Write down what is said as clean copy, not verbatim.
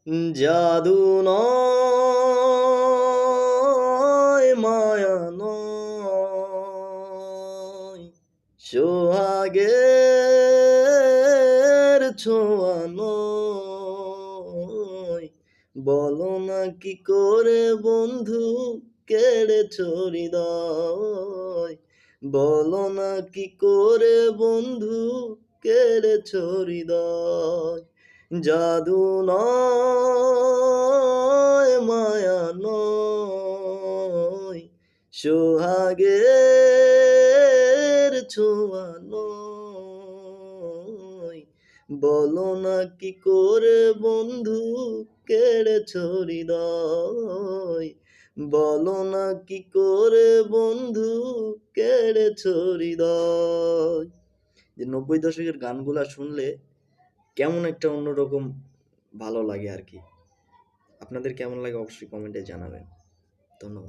জাদু নয় মায়া নয়, সোহাগের ছোঁয়া নয়, বলো না কি করে বন্ধু কেড়েছ হৃদয়, বলো না কি করে বন্ধু কেড়েছ হৃদয়। জাদু নয় মায়া নয়, সোহাগের ছোঁয়া নয়, বলো না কি করে বন্ধু কেড়েছ হৃদয়, বলো না কি করে বন্ধু কেড়েছ হৃদয়। যে 90 দশকের গানগুলা শুনলে কেমন একটা অন্যরকম ভালো লাগে আর কি। আপনাদের কেমন লাগে অবশ্যই কমেন্টে জানাবেন। ধন্যবাদ।